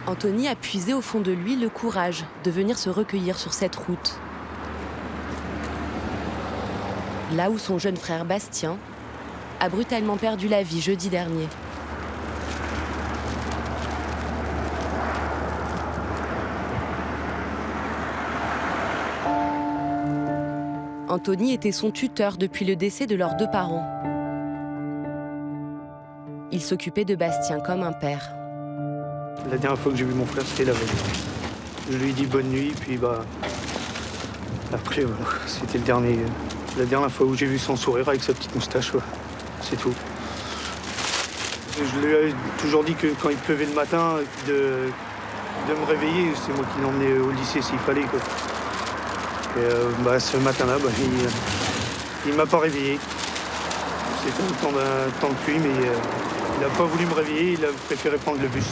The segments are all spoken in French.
Anthony a puisé au fond de lui le courage de venir se recueillir sur cette route. Là où son jeune frère Bastien a brutalement perdu la vie jeudi dernier. Anthony était son tuteur depuis le décès de leurs 2 parents. Il s'occupait de Bastien comme un père. La dernière fois que j'ai vu mon frère, c'était la veille. Je lui ai dit bonne nuit, puis après, voilà, c'était la dernière fois où j'ai vu son sourire avec sa petite moustache, c'est tout. Je lui ai toujours dit que quand il pleuvait le matin, de me réveiller, c'est moi qui l'emmenais au lycée s'il fallait, quoi. Et ce matin-là, il m'a pas réveillé. C'était un temps de pluie, mais il n'a pas voulu me réveiller, il a préféré prendre le bus.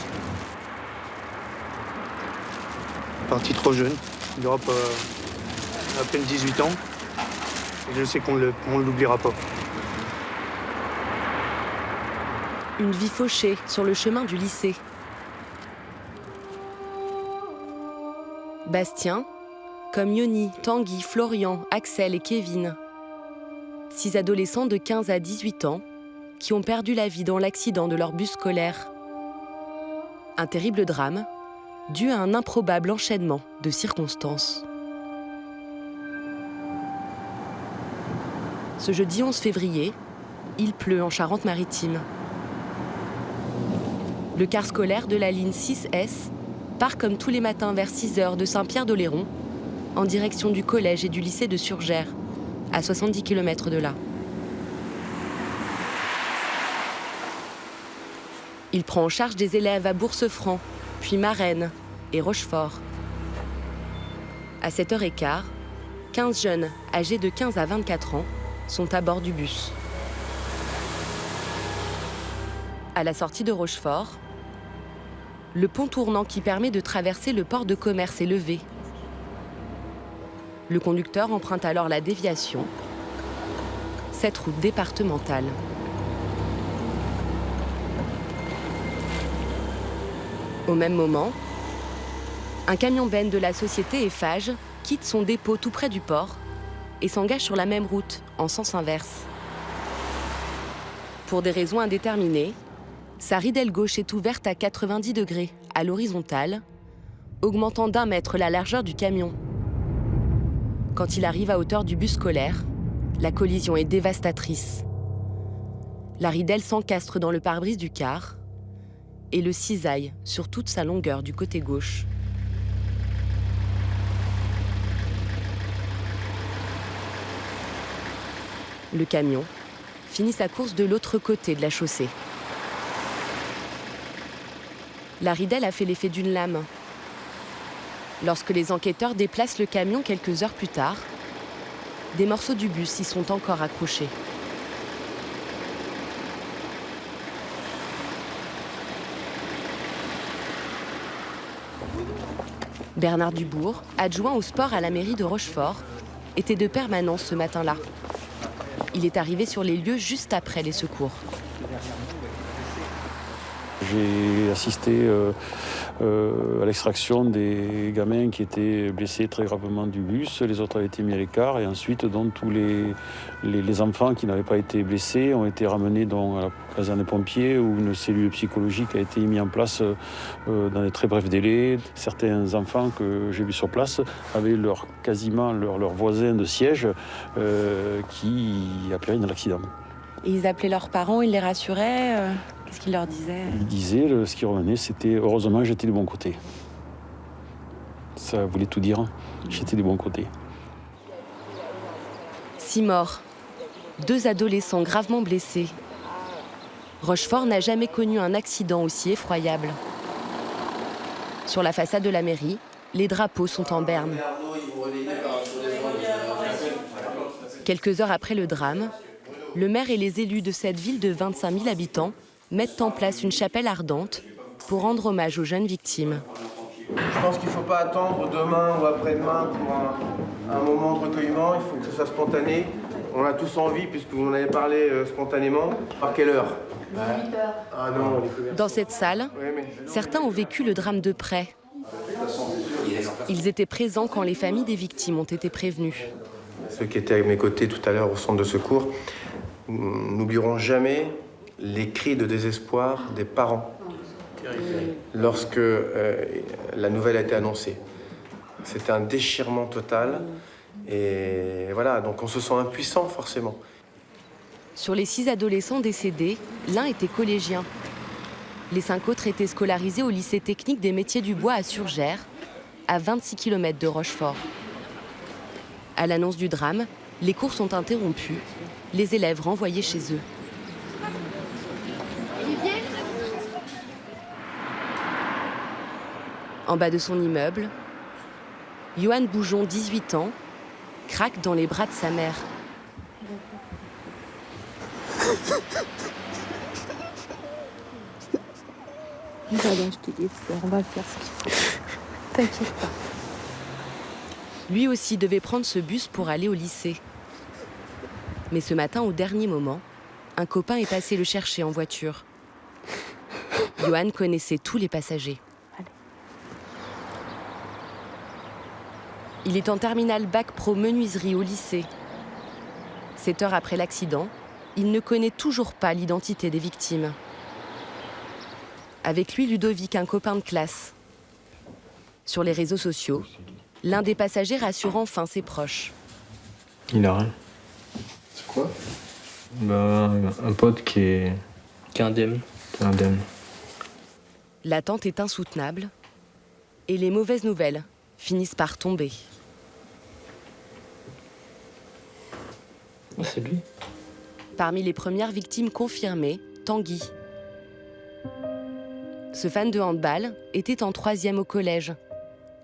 Parti trop jeune, il aura pas à peine 18 ans. Et je sais qu'on ne l'oubliera pas. Une vie fauchée sur le chemin du lycée. Bastien, comme Yoni, Tanguy, Florian, Axel et Kevin. 6 adolescents de 15 à 18 ans qui ont perdu la vie dans l'accident de leur bus scolaire. Un terrible drame dû à un improbable enchaînement de circonstances. Ce jeudi 11 février, il pleut en Charente-Maritime. Le car scolaire de la ligne 6S part comme tous les matins vers 6h de Saint-Pierre-d'Oléron en direction du collège et du lycée de Surgères, à 70 km de là. Il prend en charge des élèves à Bourse-Franc, puis Marennes et Rochefort. À 7h15, 15 jeunes âgés de 15 à 24 ans sont à bord du bus. À la sortie de Rochefort, le pont tournant qui permet de traverser le port de commerce est levé. Le conducteur emprunte alors la déviation, cette route départementale. Au même moment, un camion-benz de la société Eiffage quitte son dépôt tout près du port et s'engage sur la même route, en sens inverse. Pour des raisons indéterminées, sa ridelle gauche est ouverte à 90 degrés, à l'horizontale, augmentant d'1 mètre la largeur du camion. Quand il arrive à hauteur du bus scolaire, la collision est dévastatrice. La ridelle s'encastre dans le pare-brise du car et le cisaille sur toute sa longueur du côté gauche. Le camion finit sa course de l'autre côté de la chaussée. La ridelle a fait l'effet d'une lame. Lorsque les enquêteurs déplacent le camion quelques heures plus tard, des morceaux du bus y sont encore accrochés. Bernard Dubourg, adjoint au sport à la mairie de Rochefort, était de permanence ce matin-là. Il est arrivé sur les lieux juste après les secours. J'ai assisté à l'extraction des gamins qui étaient blessés très gravement du bus. Les autres avaient été mis à l'écart et ensuite donc, tous les enfants qui n'avaient pas été blessés ont été ramenés donc, à la caserne des pompiers où une cellule psychologique a été mise en place dans des très brefs délais. Certains enfants que j'ai vus sur place avaient quasiment leur voisin de siège qui a péri dans l'accident. Et ils appelaient leurs parents, ils les rassuraient Qu'est-ce qu'ils leur disaient? Ils disaient, ce qui revenait, c'était « heureusement, j'étais du bon côté ». Ça voulait tout dire, j'étais du bon côté. 6 morts, 2 adolescents gravement blessés. Rochefort n'a jamais connu un accident aussi effroyable. Sur la façade de la mairie, les drapeaux sont en berne. Quelques heures après le drame, le maire et les élus de cette ville de 25 000 habitants mettent en place une chapelle ardente pour rendre hommage aux jeunes victimes. Je pense qu'il ne faut pas attendre demain ou après-demain pour un moment de recueillement, il faut que ce soit spontané. On a tous envie, puisque vous en avez parlé spontanément. Par quelle heure? 18h. Ah non, Dans cette salle, certains ont vécu le drame de près. Ils étaient présents quand les familles des victimes ont été prévenues. Ceux qui étaient à mes côtés tout à l'heure au centre de secours n'oublieront jamais les cris de désespoir des parents lorsque la nouvelle a été annoncée. C'était un déchirement total et voilà, donc on se sent impuissant forcément. Sur les 6 adolescents décédés, l'un était collégien. Les 5 autres étaient scolarisés au lycée technique des métiers du bois à Surgères, à 26 km de Rochefort. À l'annonce du drame, les cours sont interrompus, les élèves renvoyés chez eux. En bas de son immeuble, Johan Boujon, 18 ans, craque dans les bras de sa mère. Pardon, je te dis, on va faire ce qu'il faut. T'inquiète pas. Lui aussi devait prendre ce bus pour aller au lycée. Mais ce matin, au dernier moment, un copain est passé le chercher en voiture. Johan connaissait tous les passagers. Il est en terminale bac pro menuiserie au lycée. 7 heures après l'accident, il ne connaît toujours pas l'identité des victimes. Avec lui, Ludovic, un copain de classe. Sur les réseaux sociaux, l'un des passagers rassure enfin ses proches. Il a rien. C'est quoi? Un pote qui est indemne. indemne. L'attente est insoutenable et les mauvaises nouvelles finissent par tomber. Ah, c'est lui. Parmi les premières victimes confirmées, Tanguy. Ce fan de handball était en 3e au collège.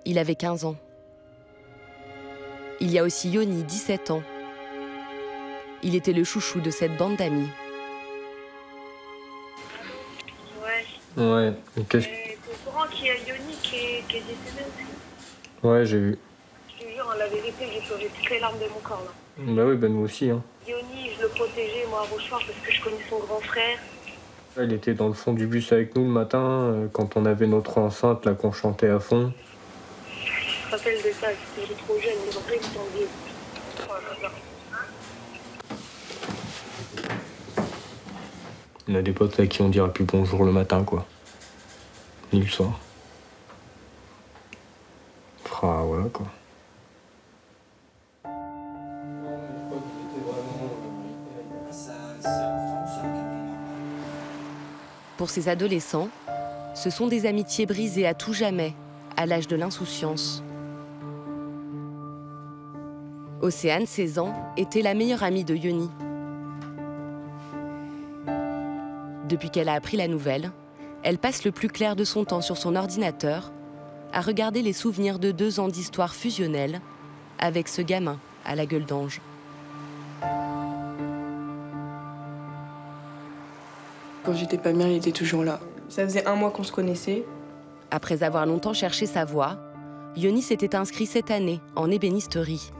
Il avait 15 ans. Il y a aussi Yoni, 17 ans. Il était le chouchou de cette bande d'amis. Ouais. Ouais, et qu'est-ce que... T'es au courant qu'il y a Yoni qui est décédé aussi? Ouais, j'ai vu. Je te jure, la vérité, j'ai pleuré toutes les larmes de mon corps, là. Bah oui, nous aussi. Hein. Yoni, je le protégeais, moi, à Rochefort, parce que je connais son grand frère. Il était dans le fond du bus avec nous le matin, quand on avait notre enceinte, là, qu'on chantait à fond. Je me rappelle de ça, j'étais trop jeune, mais après, ils sont vieux. On a des potes à qui on dira plus bonjour le matin, quoi. Ni le soir. Voilà, quoi. Pour ces adolescents, ce sont des amitiés brisées à tout jamais, à l'âge de l'insouciance. Océane, 16 ans, était la meilleure amie de Yoni. Depuis qu'elle a appris la nouvelle, elle passe le plus clair de son temps sur son ordinateur à regarder les souvenirs de 2 ans d'histoire fusionnelle avec ce gamin à la gueule d'ange. Quand j'étais pas bien, il était toujours là. Ça faisait 1 mois qu'on se connaissait. Après avoir longtemps cherché sa voie, Yoni s'était inscrit cette année en ébénisterie.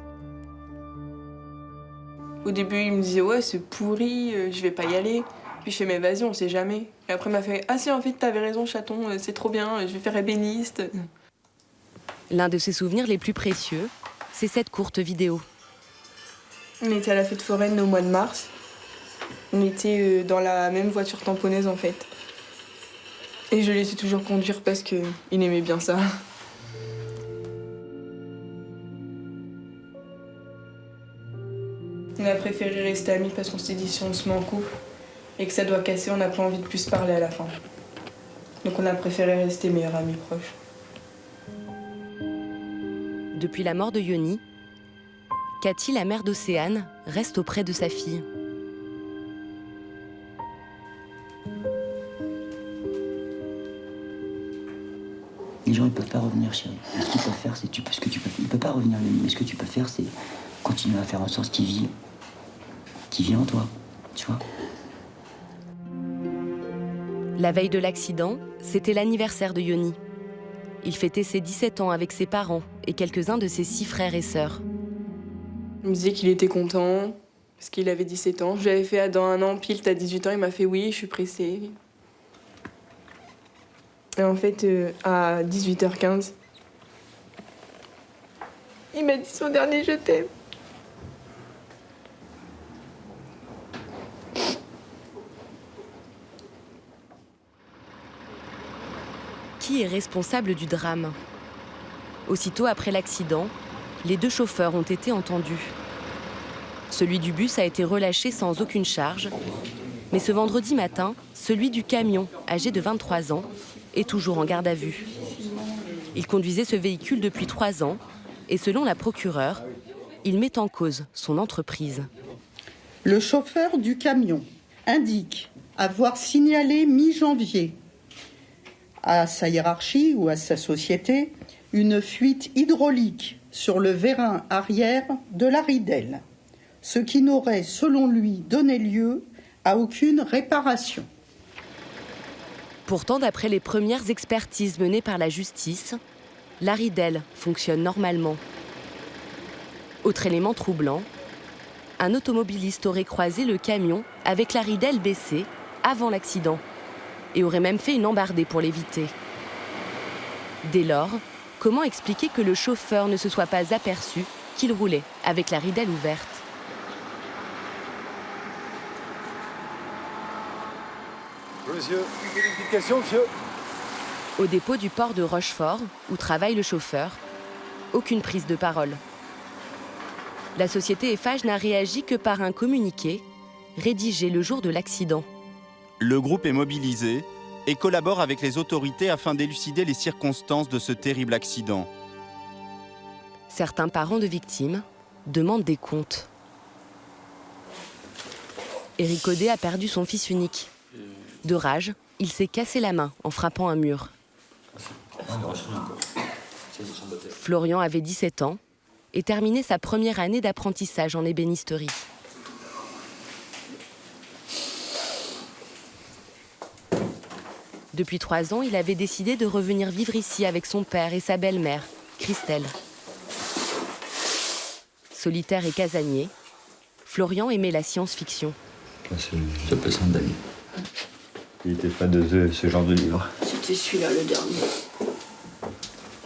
Au début, il me disait « Ouais, c'est pourri, je vais pas y aller ». Puis je fais « Mais vas-y, on sait jamais ». Et après, il m'a fait « Ah si, en fait, t'avais raison, chaton, c'est trop bien, je vais faire ébéniste ». L'un de ses souvenirs les plus précieux, c'est cette courte vidéo. On était à la fête foraine au mois de mars. On était dans la même voiture tamponnaise, en fait. Et je laissais toujours conduire parce qu'il aimait bien ça. On a préféré rester amis parce qu'on s'est dit si on se met en couple et que ça doit casser, on n'a pas envie de plus parler à la fin. Donc on a préféré rester meilleurs amis proches. Depuis la mort de Yoni, Cathy, la mère d'Océane, reste auprès de sa fille. Les gens, ils peuvent pas revenir, chérie. Ce qu'ils peuvent faire, c'est ce que tu peux faire. Il peut pas revenir, Yoni, mais ce que tu peux faire, c'est continuer à faire en sorte qu'il vit en toi, tu vois. La veille de l'accident, c'était l'anniversaire de Yoni. Il fêtait ses 17 ans avec ses parents et quelques-uns de ses 6 frères et sœurs. Il me disait qu'il était content, Parce qu'il avait 17 ans. Je lui avais fait dans 1 an, pile, t'as 18 ans. Il m'a fait oui, je suis pressée. Et en fait, à 18h15, il m'a dit son dernier « je t'aime ». Qui est responsable du drame? Aussitôt après l'accident, les 2 chauffeurs ont été entendus. Celui du bus a été relâché sans aucune charge, mais ce vendredi matin, celui du camion, âgé de 23 ans, est toujours en garde à vue. Il conduisait ce véhicule depuis 3 ans et selon la procureure, il met en cause son entreprise. Le chauffeur du camion indique avoir signalé mi-janvier à sa hiérarchie ou à sa société une fuite hydraulique sur le vérin arrière de la ridelle, ce qui n'aurait, selon lui, donné lieu à aucune réparation. Pourtant, d'après les premières expertises menées par la justice, la ridelle fonctionne normalement. Autre élément troublant, un automobiliste aurait croisé le camion avec la ridelle baissée avant l'accident et aurait même fait une embardée pour l'éviter. Dès lors, comment expliquer que le chauffeur ne se soit pas aperçu qu'il roulait avec la ridelle ouverte? Monsieur, une petite question, monsieur. Au dépôt du port de Rochefort, où travaille le chauffeur, aucune prise de parole. La société Eiffage n'a réagi que par un communiqué, rédigé le jour de l'accident. Le groupe est mobilisé et collabore avec les autorités afin d'élucider les circonstances de ce terrible accident. Certains parents de victimes demandent des comptes. Éric Audet a perdu son fils unique. De rage, il s'est cassé la main en frappant un mur. Florian avait 17 ans et terminait sa première année d'apprentissage en ébénisterie. Depuis 3 ans, il avait décidé de revenir vivre ici avec son père et sa belle-mère, Christelle. Solitaire et casanier, Florian aimait la science-fiction. Ça peut s'en d'aller. Il était fan de ce genre de livre. C'était celui-là, le dernier.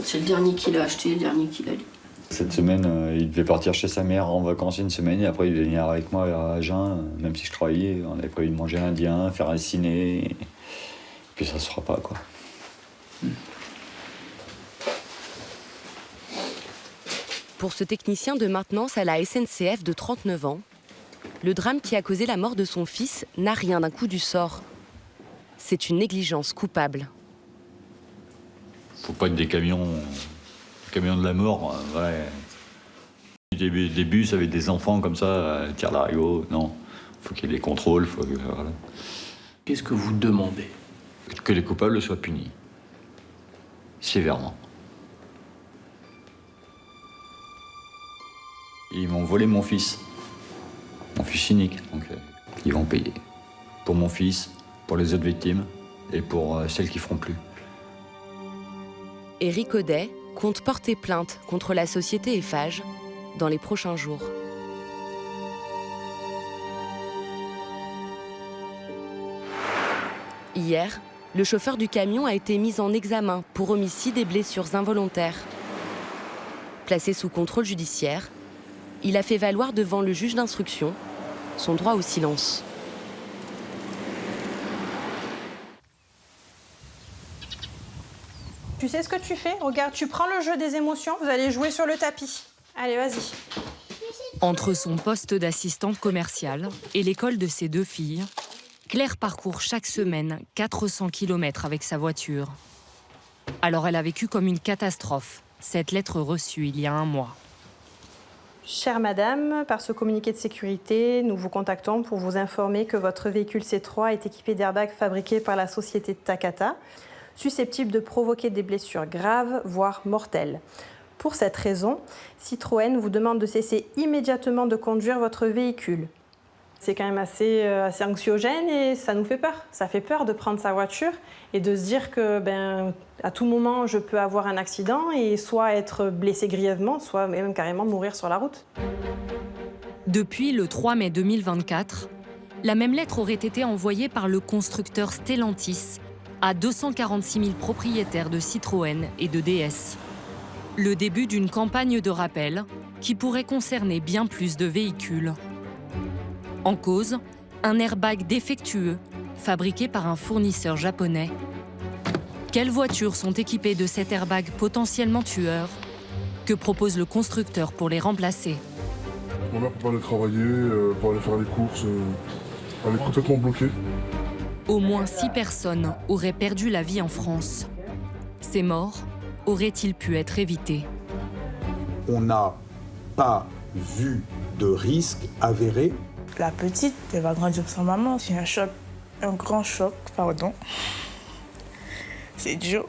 C'est le dernier qu'il a acheté, le dernier qu'il a lu. Cette semaine, il devait partir chez sa mère en vacances une semaine et après il devait venir avec moi à Agen, même si je travaillais. On avait prévu de manger indien, faire un ciné. Et puis ça se fera pas, quoi. Pour ce technicien de maintenance à la SNCF de 39 ans, le drame qui a causé la mort de son fils n'a rien d'un coup du sort. C'est une négligence coupable. Faut pas être des camions de la mort, ouais. Des bus avec des enfants comme ça, tir d'arigot, non. Faut qu'il y ait des contrôles, voilà. Qu'est-ce que vous demandez? Que les coupables soient punis. Sévèrement. Ils m'ont volé mon fils unique, donc ils vont payer. Pour mon fils, pour les autres victimes et pour celles qui feront plus. Éric Audet compte porter plainte contre la société Eiffage dans les prochains jours. Hier, le chauffeur du camion a été mis en examen pour homicide et blessures involontaires. Placé sous contrôle judiciaire, il a fait valoir devant le juge d'instruction son droit au silence. Tu sais ce que tu fais? Regarde, tu prends le jeu des émotions, vous allez jouer sur le tapis. Allez, vas-y. Entre son poste d'assistante commerciale et l'école de ses 2 filles, Claire parcourt chaque semaine 400 km avec sa voiture. Alors elle a vécu comme une catastrophe, cette lettre reçue il y a 1 mois. Chère madame, par ce communiqué de sécurité, nous vous contactons pour vous informer que votre véhicule C3 est équipé d'airbags fabriqués par la société Takata, susceptibles de provoquer des blessures graves, voire mortelles. Pour cette raison, Citroën vous demande de cesser immédiatement de conduire votre véhicule. C'est quand même assez anxiogène et ça nous fait peur. Ça fait peur de prendre sa voiture et de se dire que à tout moment, je peux avoir un accident et soit être blessé grièvement, soit même carrément mourir sur la route. Depuis le 3 mai 2024, la même lettre aurait été envoyée par le constructeur Stellantis à 246 000 propriétaires de Citroën et de DS. Le début d'une campagne de rappel qui pourrait concerner bien plus de véhicules. En cause, un airbag défectueux fabriqué par un fournisseur japonais. Quelles voitures sont équipées de cet airbag potentiellement tueur? Que propose le constructeur pour les remplacer? Ma mère peut pas aller travailler, pour aller faire les courses, elle est complètement bloquée. Au moins 6 personnes auraient perdu la vie en France. Ces morts auraient-ils pu être évités? On n'a pas vu de risque avéré. La petite, elle va grandir sans maman. C'est un choc, un grand choc, pardon. C'est dur.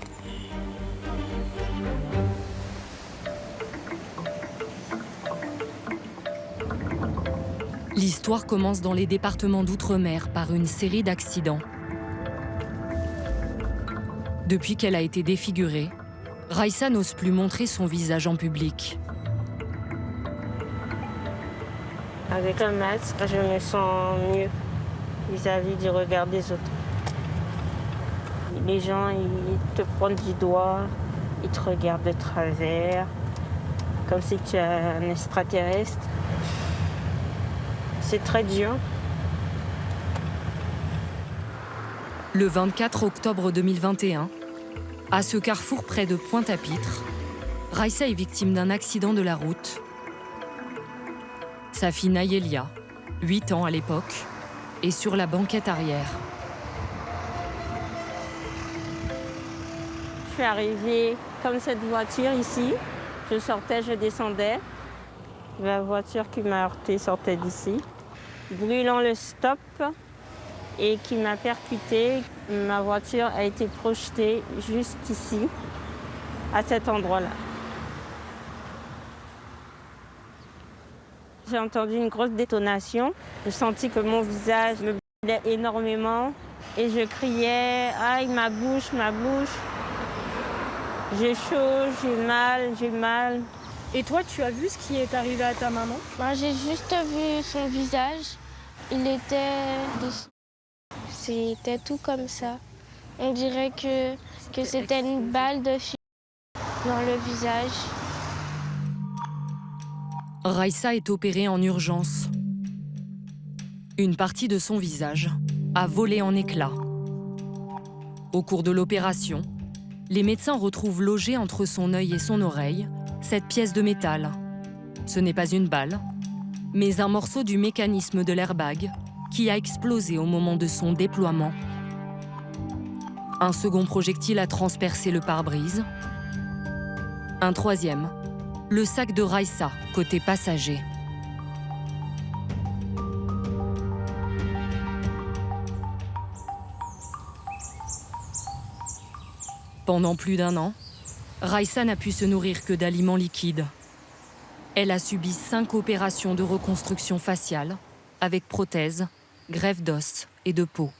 L'histoire commence dans les départements d'outre-mer par une série d'accidents. Depuis qu'elle a été défigurée, Raissa n'ose plus montrer son visage en public. Avec un masque, je me sens mieux vis-à-vis du regard des autres. Les gens, ils te pointent du doigt, ils te regardent de travers, comme si tu es un extraterrestre. C'est très dur. Le 24 octobre 2021, à ce carrefour près de Pointe-à-Pitre, Raissa est victime d'un accident de la route. Sa fille Nayelia, 8 ans à l'époque, est sur la banquette arrière. Je suis arrivée comme cette voiture ici. Je sortais, je descendais. La voiture qui m'a heurtée sortait d'ici. Brûlant le stop et qui m'a percutée, ma voiture a été projetée juste ici, à cet endroit-là. J'ai entendu une grosse détonation. J'ai senti que mon visage me brûlait énormément et je criais « Aïe, ma bouche, ma bouche !» J'ai chaud, j'ai mal, j'ai mal. Et toi, tu as vu ce qui est arrivé à ta maman? Moi, j'ai juste vu son visage. Il était... C'était tout comme ça. On dirait que c'était une balle de fille dans le visage. Raissa est opérée en urgence. Une partie de son visage a volé en éclats. Au cours de l'opération, les médecins retrouvent logée entre son œil et son oreille cette pièce de métal. Ce n'est pas une balle, mais un morceau du mécanisme de l'airbag qui a explosé au moment de son déploiement. Un second projectile a transpercé le pare-brise. Un troisième, le sac de Raissa, côté passager. Pendant plus d'1 an, Raissa n'a pu se nourrir que d'aliments liquides. Elle a subi 5 opérations de reconstruction faciale, avec prothèses, greffe d'os et de peau.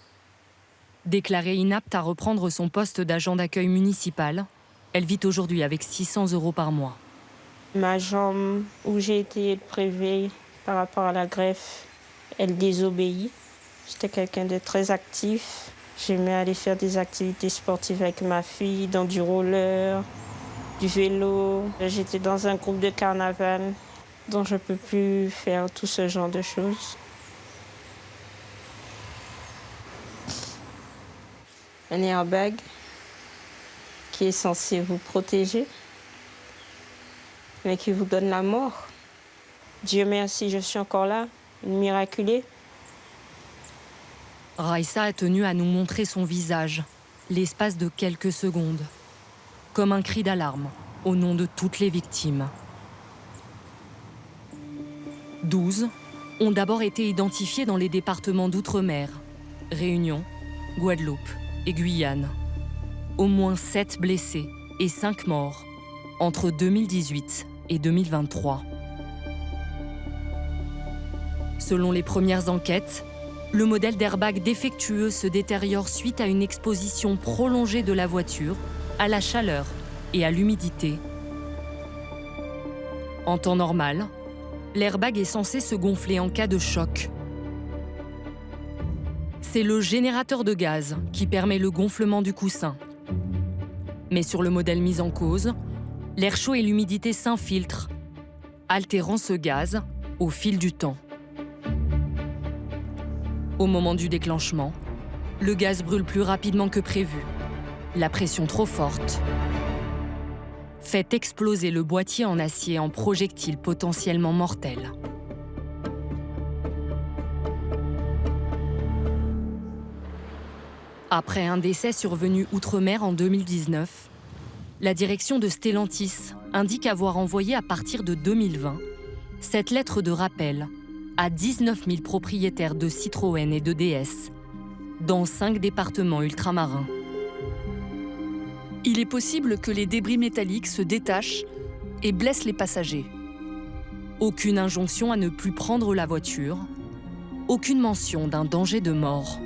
Déclarée inapte à reprendre son poste d'agent d'accueil municipal, elle vit aujourd'hui avec 600 € par mois. Ma jambe, où j'ai été prélevée par rapport à la greffe, elle désobéit. J'étais quelqu'un de très actif. J'aimais aller faire des activités sportives avec ma fille, dans du roller, du vélo. J'étais dans un groupe de carnaval, donc je ne peux plus faire tout ce genre de choses. Un airbag qui est censé vous protéger, mais qui vous donne la mort. Dieu merci, je suis encore là, une miraculée. Raissa a tenu à nous montrer son visage, l'espace de quelques secondes, comme un cri d'alarme au nom de toutes les victimes. 12 ont d'abord été identifiés dans les départements d'outre-mer, Réunion, Guadeloupe et Guyane. Au moins 7 blessés et 5 morts entre 2018 et 2023. Selon les premières enquêtes, le modèle d'airbag défectueux se détériore suite à une exposition prolongée de la voiture à la chaleur et à l'humidité. En temps normal, l'airbag est censé se gonfler en cas de choc. C'est le générateur de gaz qui permet le gonflement du coussin. Mais sur le modèle mis en cause, l'air chaud et l'humidité s'infiltrent, altérant ce gaz au fil du temps. Au moment du déclenchement, le gaz brûle plus rapidement que prévu. La pression trop forte fait exploser le boîtier en acier en projectiles potentiellement mortels. Après un décès survenu outre-mer en 2019, la direction de Stellantis indique avoir envoyé à partir de 2020 cette lettre de rappel à 19 000 propriétaires de Citroën et de DS dans 5 départements ultramarins. Il est possible que les débris métalliques se détachent et blessent les passagers. Aucune injonction à ne plus prendre la voiture, aucune mention d'un danger de mort.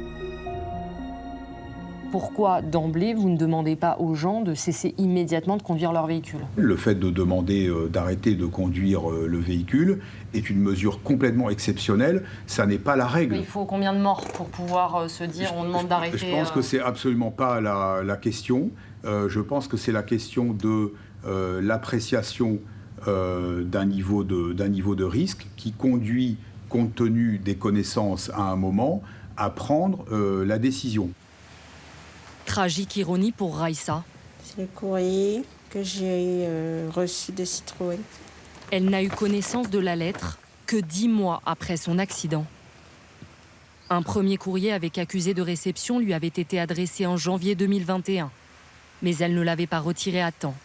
Pourquoi, d'emblée, vous ne demandez pas aux gens de cesser immédiatement de conduire leur véhicule? Le fait de demander d'arrêter de conduire le véhicule est une mesure complètement exceptionnelle. Ça n'est pas la règle. Il faut combien de morts pour pouvoir se dire on demande d'arrêter? Je pense que c'est absolument pas la question. Je pense que c'est la question de l'appréciation d'un niveau de risque qui conduit, compte tenu des connaissances à un moment, à prendre la décision. Tragique ironie pour Raissa. C'est le courrier que j'ai reçu de Citroën. Elle n'a eu connaissance de la lettre que 10 mois après son accident. Un premier courrier avec accusé de réception lui avait été adressé en janvier 2021, mais elle ne l'avait pas retiré à temps.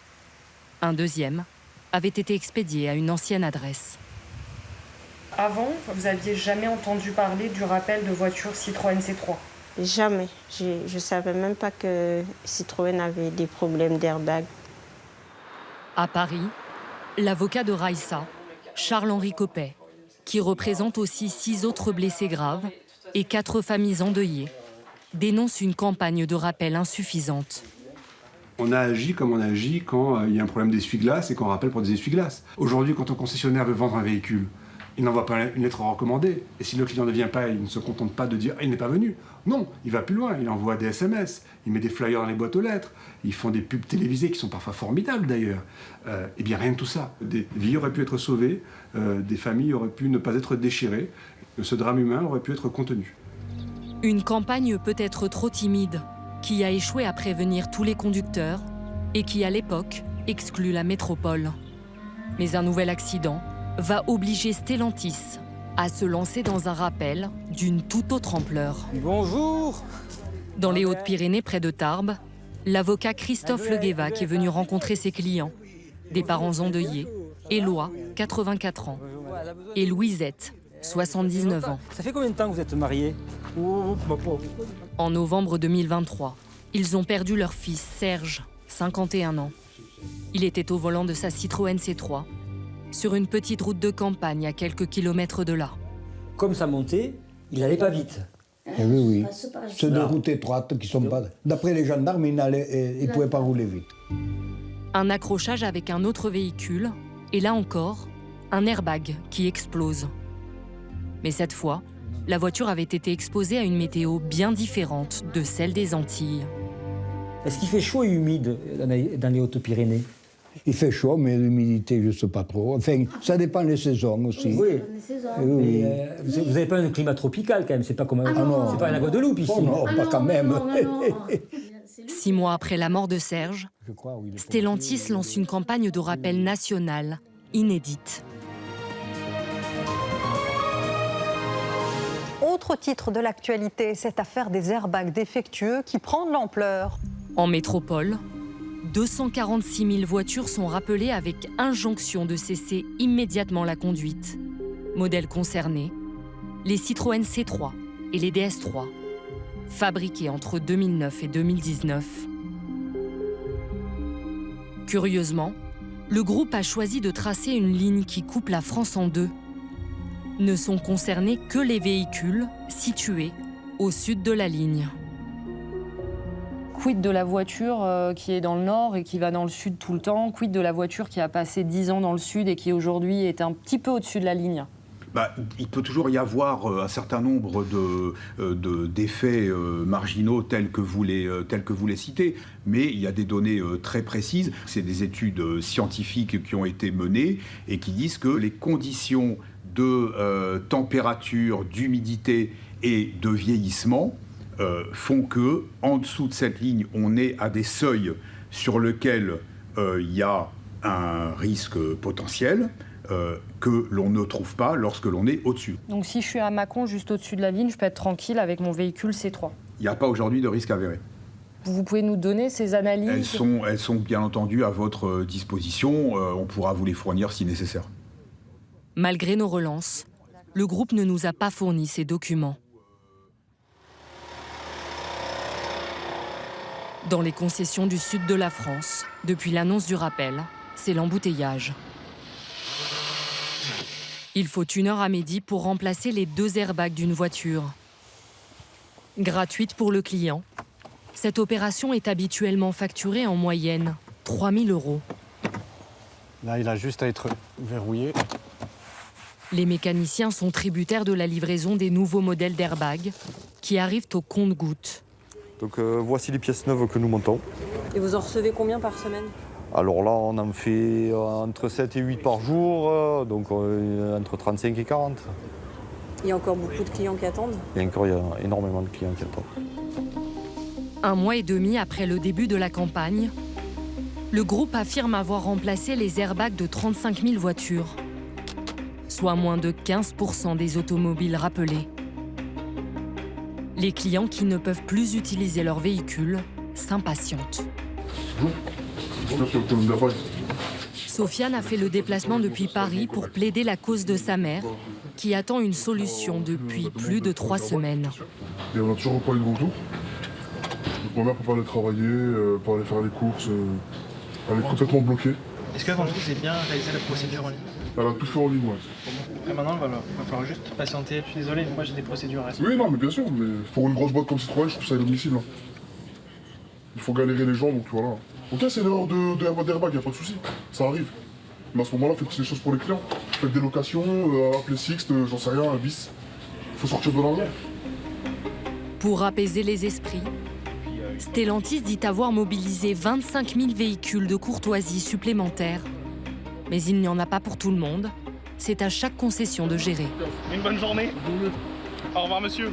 Un deuxième avait été expédié à une ancienne adresse. Avant, vous n'aviez jamais entendu parler du rappel de voiture Citroën C3? Jamais. Je ne savais même pas que Citroën avait des problèmes d'airbag. À Paris, l'avocat de Raissa, Charles-Henri Copet, qui représente aussi 6 autres blessés graves et 4 familles endeuillées, dénonce une campagne de rappel insuffisante. On a agi comme on agit quand il y a un problème d'essuie-glace et qu'on rappelle pour des essuie-glaces. Aujourd'hui, quand un concessionnaire veut vendre un véhicule, il n'envoie pas une lettre recommandée. Et si le client ne vient pas, il ne se contente pas de dire « il n'est pas venu ». Non, il va plus loin, il envoie des SMS, il met des flyers dans les boîtes aux lettres, ils font des pubs télévisées qui sont parfois formidables d'ailleurs. Eh bien rien de tout ça. Des vies auraient pu être sauvées, des familles auraient pu ne pas être déchirées, ce drame humain aurait pu être contenu. Une campagne peut-être trop timide, qui a échoué à prévenir tous les conducteurs et qui, à l'époque, exclut la métropole. Mais un nouvel accident va obliger Stellantis à se lancer dans un rappel d'une toute autre ampleur. Bonjour. Dans les Hautes-Pyrénées, près de Tarbes, l'avocat Christophe Leguévac est venu rencontrer ses clients, des parents endeuillés, Éloi, 84 ans, et Louisette, 79 ans. Ça fait combien de temps que vous êtes mariés? En novembre 2023, ils ont perdu leur fils Serge, 51 ans. Il était au volant de sa Citroën C3, sur une petite route de campagne à quelques kilomètres de là. Comme ça montait, il n'allait pas vite. Eh oui, oui. C'est des routes étroites qui sont pas... D'après les gendarmes, il ne pouvait pas rouler vite. Un accrochage avec un autre véhicule, et là encore, un airbag qui explose. Mais cette fois, la voiture avait été exposée à une météo bien différente de celle des Antilles. Est-ce qu'il fait chaud et humide dans les Hautes-Pyrénées? Il fait chaud, mais l'humidité, je ne sais pas trop. Enfin, ça dépend des saisons aussi. Oui. Oui. Vous n'avez pas un climat tropical quand même, c'est pas comme c'est pas la Guadeloupe ici. Oh non, pas quand même. Non. 6 mois après la mort de Serge, Stellantis lance une campagne de rappel nationale inédite. Autre titre de l'actualité, cette affaire des airbags défectueux qui prend de l'ampleur. En métropole, 246 000 voitures sont rappelées avec injonction de cesser immédiatement la conduite. Modèles concernés, les Citroën C3 et les DS3, fabriqués entre 2009 et 2019. Curieusement, le groupe a choisi de tracer une ligne qui coupe la France en deux. Ne sont concernés que les véhicules situés au sud de la ligne. quid de la voiture qui est dans le nord et qui va dans le sud tout le temps? Quid de la voiture qui a passé 10 ans dans le sud et qui aujourd'hui est un petit peu au-dessus de la ligne? Il peut toujours y avoir un certain nombre d'effets marginaux tels que vous les citez, mais il y a des données très précises. C'est des études scientifiques qui ont été menées et qui disent que les conditions de température, d'humidité et de vieillissement font que, en dessous de cette ligne, on est à des seuils sur lesquels il y a un risque potentiel. Que l'on ne trouve pas lorsque l'on est au-dessus. Donc si je suis à Mâcon, juste au-dessus de la ligne, je peux être tranquille avec mon véhicule C3. Il n'y a pas aujourd'hui de risque avéré. Vous pouvez nous donner ces analyses? Elles sont bien entendu à votre disposition. On pourra vous les fournir si nécessaire. Malgré nos relances, le groupe ne nous a pas fourni ces documents. Dans les concessions du sud de la France, depuis l'annonce du rappel, c'est l'embouteillage. Il faut 1 heure à midi pour remplacer les 2 airbags d'une voiture. Gratuite pour le client, cette opération est habituellement facturée en moyenne 3 000 €. Là, il a juste à être verrouillé. Les mécaniciens sont tributaires de la livraison des nouveaux modèles d'airbags qui arrivent au compte-gouttes. Donc voici les pièces neuves que nous montons. Et vous en recevez combien par semaine? Alors là, on en fait entre 7 et 8 par jour, donc entre 35 et 40. Il y a encore beaucoup de clients qui attendent? Il y a énormément de clients qui attendent. 1 mois et demi après le début de la campagne, le groupe affirme avoir remplacé les airbags de 35 000 voitures, soit moins de 15% des automobiles rappelés. Les clients qui ne peuvent plus utiliser leur véhicule s'impatientent. Sofiane a fait le déplacement depuis Paris pour plaider la cause de sa mère, qui attend une solution depuis plus de 3 semaines. Et on n'a toujours pas eu de retour. Donc ma mère peut pas aller travailler, pas aller faire les courses, elle est complètement bloquée. Est-ce que vendredi vous avez bien réalisé la procédure en ligne? Elle a tout fait en ligne, ouais. Après maintenant, il va falloir juste patienter. Je suis désolé, moi j'ai des procédures à respecter. Oui, non, mais bien sûr, mais pour une grosse boîte comme Citroën, je trouve ça inadmissible. Il faut galérer les gens, donc voilà. Ok, c'est une erreur d'airbag, y a pas de souci, ça arrive. Mais à ce moment-là, faites des choses pour les clients. Faites des locations, appelez Sixt, j'en sais rien, un bis. Il faut sortir de l'argent. Pour apaiser les esprits, Stellantis dit avoir mobilisé 25 000 véhicules de courtoisie supplémentaires. Mais il n'y en a pas pour tout le monde. C'est à chaque concession de gérer. Une bonne journée. Au revoir, monsieur.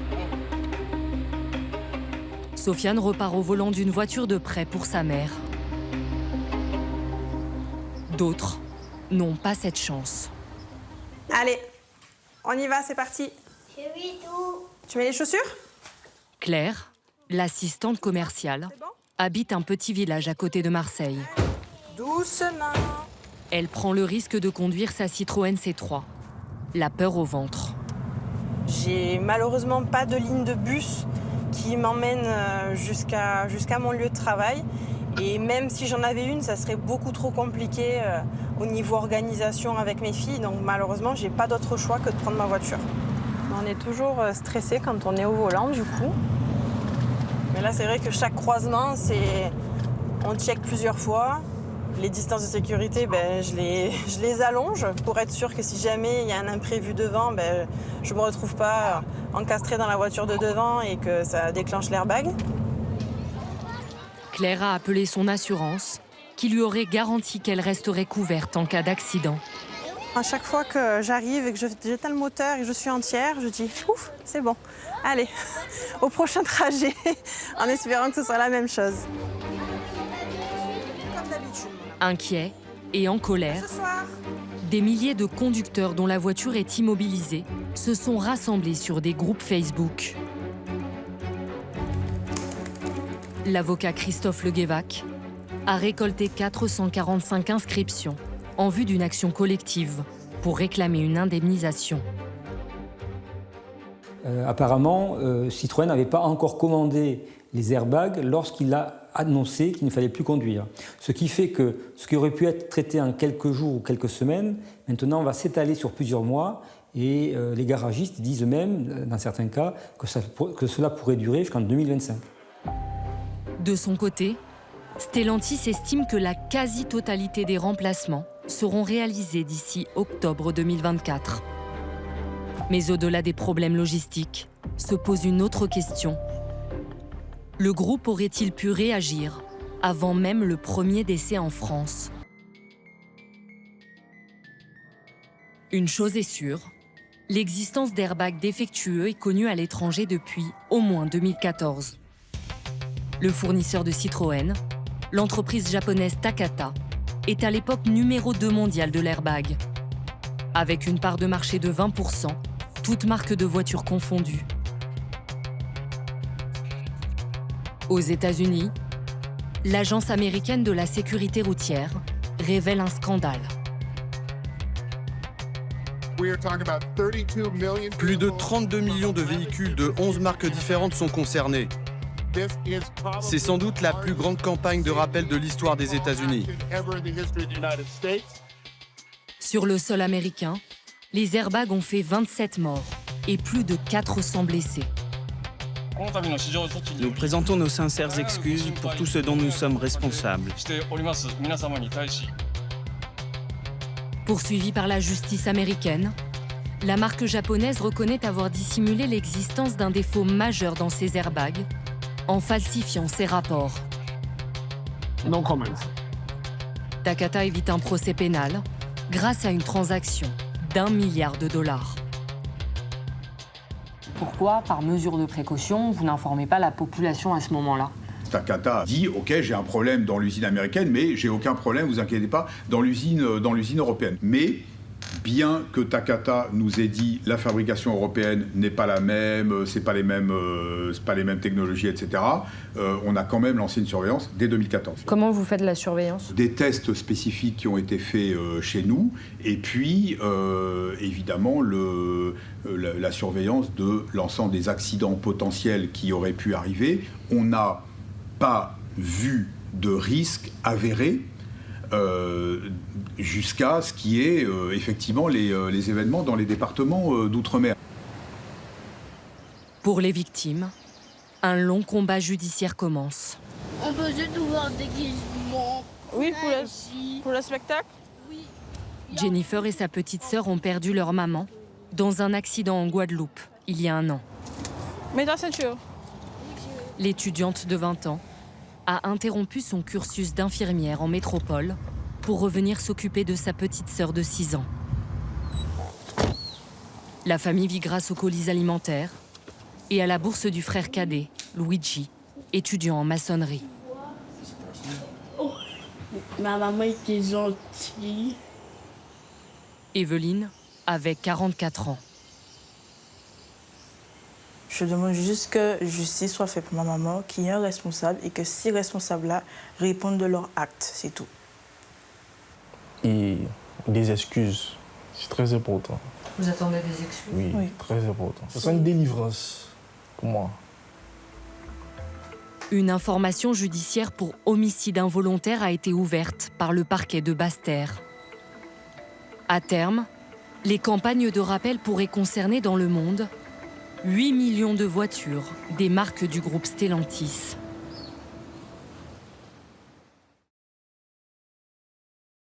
Sofiane repart au volant d'une voiture de prêt pour sa mère. D'autres n'ont pas cette chance. Allez, on y va, c'est parti. Tu mets les chaussures? Claire, l'assistante commerciale, habite un petit village à côté de Marseille. Doucement. Elle prend le risque de conduire sa Citroën C3. La peur au ventre. J'ai malheureusement pas de ligne de bus qui m'emmène jusqu'à mon lieu de travail. Et même si j'en avais une, ça serait beaucoup trop compliqué au niveau organisation avec mes filles. Donc malheureusement, j'ai pas d'autre choix que de prendre ma voiture. On est toujours stressé quand on est au volant du coup. Mais là, c'est vrai que chaque croisement, on check plusieurs fois. Les distances de sécurité, je les allonge pour être sûr que si jamais il y a un imprévu devant, je ne me retrouve pas encastrée dans la voiture de devant et que ça déclenche l'airbag. Claire a appelé son assurance, qui lui aurait garanti qu'elle resterait couverte en cas d'accident. À chaque fois que j'arrive et que j'éteins le moteur et que je suis entière, je dis « Ouf, c'est bon, allez, au prochain trajet », en espérant que ce soit la même chose. Comme d'habitude. Inquiets et en colère, des milliers de conducteurs dont la voiture est immobilisée se sont rassemblés sur des groupes Facebook. L'avocat Christophe Leguévac a récolté 445 inscriptions en vue d'une action collective pour réclamer une indemnisation. Apparemment, Citroën n'avait pas encore commandé les airbags lorsqu'il a annoncé qu'il ne fallait plus conduire. Ce qui fait que ce qui aurait pu être traité en quelques jours ou quelques semaines, maintenant va s'étaler sur plusieurs mois et les garagistes disent eux-mêmes, dans certains cas, que cela pourrait durer jusqu'en 2025. De son côté, Stellantis estime que la quasi-totalité des remplacements seront réalisés d'ici octobre 2024. Mais au-delà des problèmes logistiques, se pose une autre question. Le groupe aurait-il pu réagir avant même le premier décès en France? Une chose est sûre, l'existence d'airbags défectueux est connue à l'étranger depuis au moins 2014. Le fournisseur de Citroën, l'entreprise japonaise Takata, est à l'époque numéro 2 mondial de l'airbag, avec une part de marché de 20%, toutes marques de voitures confondues. Aux États-Unis, l'Agence américaine de la sécurité routière révèle un scandale. Plus de 32 millions de véhicules de 11 marques différentes sont concernés. C'est sans doute la plus grande campagne de rappel de l'histoire des États-Unis. Sur le sol américain, les airbags ont fait 27 morts et plus de 400 blessés. Nous présentons nos sincères excuses pour tout ce dont nous sommes responsables. Poursuivie par la justice américaine, la marque japonaise reconnaît avoir dissimulé l'existence d'un défaut majeur dans ses airbags en falsifiant ses rapports. No comments. Takata évite un procès pénal grâce à une transaction d'1 milliard de dollars. Pourquoi, par mesure de précaution, vous n'informez pas la population à ce moment-là? Takata dit « Ok, j'ai un problème dans l'usine américaine, mais j'ai aucun problème, vous inquiétez pas, dans l'usine européenne. » Mais bien que Takata nous ait dit la fabrication européenne n'est pas la même, c'est pas les mêmes technologies, etc., on a quand même lancé une surveillance dès 2014. Comment vous faites la surveillance? Des tests spécifiques qui ont été faits chez nous, et puis évidemment la surveillance de l'ensemble des accidents potentiels qui auraient pu arriver. On n'a pas vu de risque avéré jusqu'à ce qui est effectivement les événements dans les départements d'outre-mer. Pour les victimes, un long combat judiciaire commence. On peut juste nous voir déguisement. Oui, pour le spectacle. Jennifer et sa petite sœur ont perdu leur maman dans un accident en Guadeloupe, il y a 1 an. Mets ta ceinture. L'étudiante de 20 ans a interrompu son cursus d'infirmière en métropole pour revenir s'occuper de sa petite sœur de 6 ans. La famille vit grâce aux colis alimentaires et à la bourse du frère cadet, Luigi, étudiant en maçonnerie. Oh, ma maman était gentille. Evelyne avait 44 ans. Je demande juste que justice soit faite pour ma maman, qu'il y ait un responsable et que ces responsables-là répondent de leurs actes, c'est tout. Et des excuses, c'est très important. Vous attendez des excuses? Oui, très important. Ce sera une délivrance pour moi. Une information judiciaire pour homicide involontaire a été ouverte par le parquet de Basse-Terre. À terme, les campagnes de rappel pourraient concerner dans le monde 8 millions de voitures des marques du groupe Stellantis.